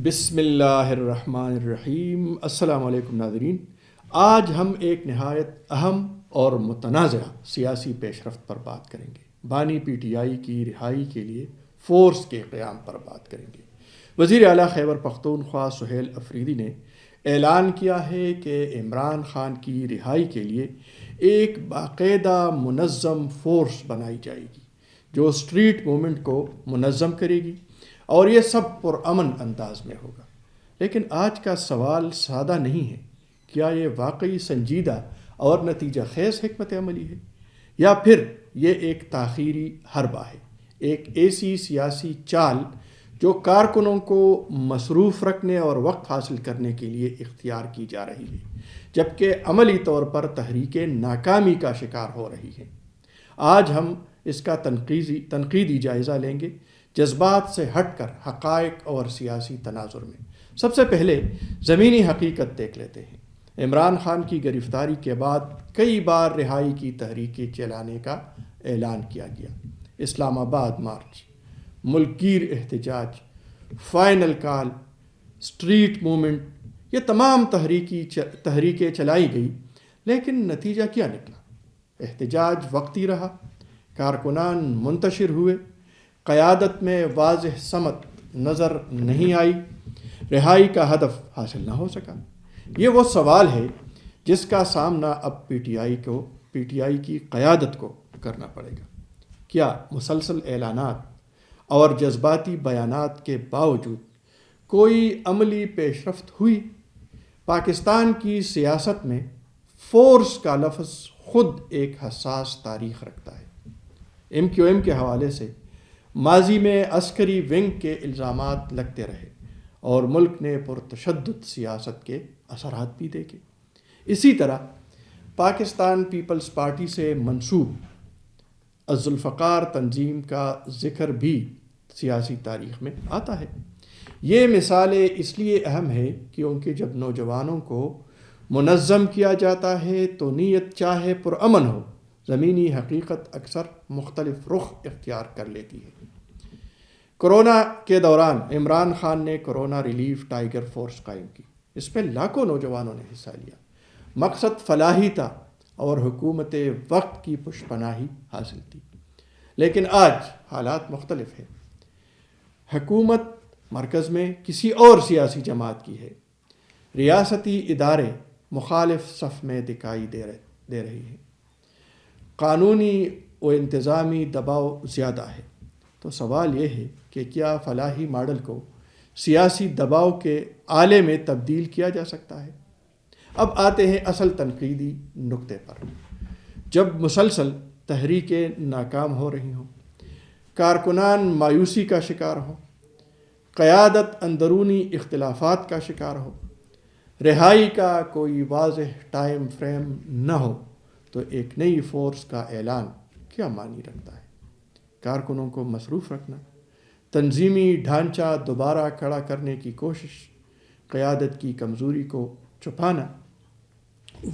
بسم اللہ الرحمن الرحیم۔ السلام علیکم ناظرین، آج ہم ایک نہایت اہم اور متنازع سیاسی پیش رفت پر بات کریں گے۔ بانی پی ٹی آئی کی رہائی کے لیے فورس کے قیام پر بات کریں گے۔ وزیر اعلیٰ خیبر پختونخوا سہیل افریدی نے اعلان کیا ہے کہ عمران خان کی رہائی کے لیے ایک باقاعدہ منظم فورس بنائی جائے گی جو اسٹریٹ موومنٹ کو منظم کرے گی، اور یہ سب پرامن انداز میں ہوگا۔ لیکن آج کا سوال سادہ نہیں ہے، کیا یہ واقعی سنجیدہ اور نتیجہ خیز حکمت عملی ہے، یا پھر یہ ایک تاخیری حربہ ہے، ایک ایسی سیاسی چال جو کارکنوں کو مصروف رکھنے اور وقت حاصل کرنے کے لیے اختیار کی جا رہی ہے، جبکہ عملی طور پر تحریکیں ناکامی کا شکار ہو رہی ہیں۔ آج ہم اس کا تنقیدی جائزہ لیں گے، جذبات سے ہٹ کر حقائق اور سیاسی تناظر میں۔ سب سے پہلے زمینی حقیقت دیکھ لیتے ہیں۔ عمران خان کی گرفتاری کے بعد کئی بار رہائی کی تحریکیں چلانے کا اعلان کیا گیا۔ اسلام آباد مارچ، ملک گیر احتجاج، فائنل کال، اسٹریٹ موومنٹ، یہ تمام تحریکیں چلائی گئی، لیکن نتیجہ کیا نکلا؟ احتجاج وقتی رہا، کارکنان منتشر ہوئے، قیادت میں واضح سمت نظر نہیں آئی، رہائی کا ہدف حاصل نہ ہو سکا۔ یہ وہ سوال ہے جس کا سامنا اب پی ٹی آئی کی قیادت کو کرنا پڑے گا۔ کیا مسلسل اعلانات اور جذباتی بیانات کے باوجود کوئی عملی پیش رفت ہوئی؟ پاکستان کی سیاست میں فورس کا لفظ خود ایک حساس تاریخ رکھتا ہے۔ MQM کے حوالے سے ماضی میں عسکری ونگ کے الزامات لگتے رہے اور ملک نے پرتشدد سیاست کے اثرات بھی دیکھے۔ اسی طرح پاکستان پیپلز پارٹی سے منسوب الذوالفقار تنظیم کا ذکر بھی سیاسی تاریخ میں آتا ہے۔ یہ مثالیں اس لیے اہم ہے کیونکہ جب نوجوانوں کو منظم کیا جاتا ہے تو نیت چاہے پرامن ہو، زمینی حقیقت اکثر مختلف رخ اختیار کر لیتی ہے۔ کورونا کے دوران عمران خان نے کورونا ریلیف ٹائیگر فورس قائم کی۔ اس میں لاکھوں نوجوانوں نے حصہ لیا۔ مقصد فلاحی تھا اور حکومت وقت کی پشپناہی حاصل تھی۔ لیکن آج حالات مختلف ہیں۔ حکومت مرکز میں کسی اور سیاسی جماعت کی ہے، ریاستی ادارے مخالف صف میں دکھائی دے رہی ہیں، قانونی و انتظامی دباؤ زیادہ ہے۔ تو سوال یہ ہے کہ کیا فلاحی ماڈل کو سیاسی دباؤ کے آلے میں تبدیل کیا جا سکتا ہے؟ اب آتے ہیں اصل تنقیدی نقطے پر۔ جب مسلسل تحریکیں ناکام ہو رہی ہوں، کارکنان مایوسی کا شکار ہوں، قیادت اندرونی اختلافات کا شکار ہو، رہائی کا کوئی واضح ٹائم فریم نہ ہو، تو ایک نئی فورس کا اعلان کیا معنی رکھتا ہے؟ کارکنوں کو مصروف رکھنا، تنظیمی ڈھانچہ دوبارہ کھڑا کرنے کی کوشش، قیادت کی کمزوری کو چھپانا،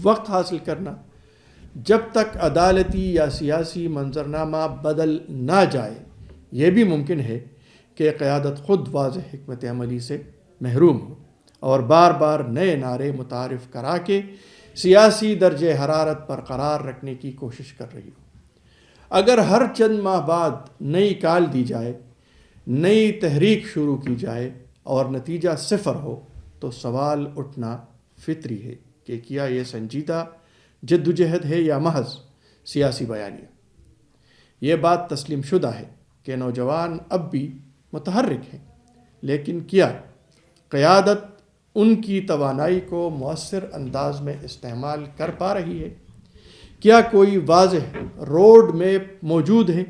وقت حاصل کرنا، جب تک عدالتی یا سیاسی منظرنامہ بدل نہ جائے۔ یہ بھی ممکن ہے کہ قیادت خود واضح حکمت عملی سے محروم ہو اور بار بار نئے نعرے متعارف کرا کے سیاسی درجہ حرارت برقرار رکھنے کی کوشش کر رہی ہو۔ اگر ہر چند ماہ بعد نئی کال دی جائے، نئی تحریک شروع کی جائے اور نتیجہ صفر ہو، تو سوال اٹھنا فطری ہے کہ کیا یہ سنجیدہ جدوجہد ہے یا محض سیاسی بیانیہ؟ یہ بات تسلیم شدہ ہے کہ نوجوان اب بھی متحرک ہیں، لیکن کیا قیادت ان کی توانائی کو مؤثر انداز میں استعمال کر پا رہی ہے؟ کیا کوئی واضح روڈ میپ موجود ہے؟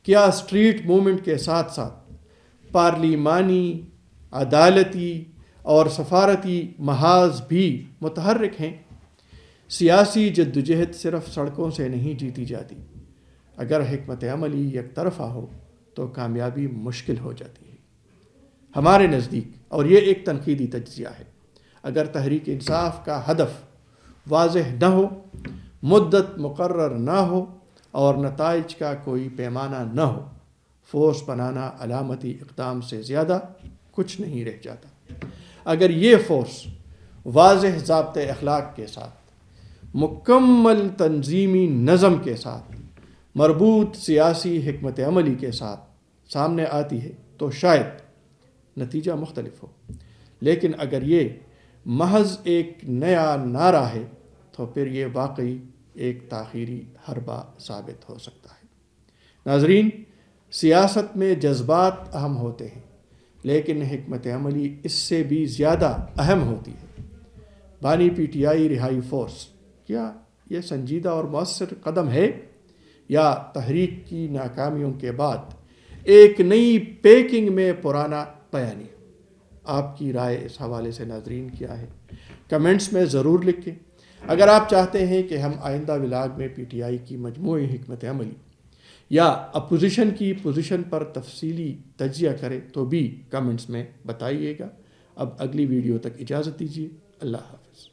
کیا اسٹریٹ موومنٹ کے ساتھ ساتھ پارلیمانی، عدالتی اور سفارتی محاذ بھی متحرک ہیں؟ سیاسی جدوجہد صرف سڑکوں سے نہیں جیتی جاتی۔ اگر حکمت عملی یک طرفہ ہو تو کامیابی مشکل ہو جاتی ہے۔ ہمارے نزدیک، اور یہ ایک تنقیدی تجزیہ ہے، اگر تحریک انصاف کا ہدف واضح نہ ہو، مدت مقرر نہ ہو اور نتائج کا کوئی پیمانہ نہ ہو، فورس بنانا علامتی اقدام سے زیادہ کچھ نہیں رہ جاتا۔ اگر یہ فورس واضح ضابطۂ اخلاق کے ساتھ، مکمل تنظیمی نظم کے ساتھ، مربوط سیاسی حکمت عملی کے ساتھ سامنے آتی ہے تو شاید نتیجہ مختلف ہو، لیکن اگر یہ محض ایک نیا نعرہ ہے تو پھر یہ واقعی ایک تاخیری حربہ ثابت ہو سکتا ہے۔ ناظرین، سیاست میں جذبات اہم ہوتے ہیں، لیکن حکمت عملی اس سے بھی زیادہ اہم ہوتی ہے۔ بانی پی ٹی آئی رہائی فورس، کیا یہ سنجیدہ اور مؤثر قدم ہے، یا تحریک کی ناکامیوں کے بعد ایک نئی پیکنگ میں پرانا بیانیہ؟ آپ کی رائے اس حوالے سے ناظرین کیا ہے؟ کمنٹس میں ضرور لکھیں۔ اگر آپ چاہتے ہیں کہ ہم آئندہ ولاگ میں پی ٹی آئی کی مجموعی حکمت عملی یا اپوزیشن کی پوزیشن پر تفصیلی تجزیہ کریں تو بھی کمنٹس میں بتائیے گا۔ اب اگلی ویڈیو تک اجازت دیجیے۔ اللہ حافظ۔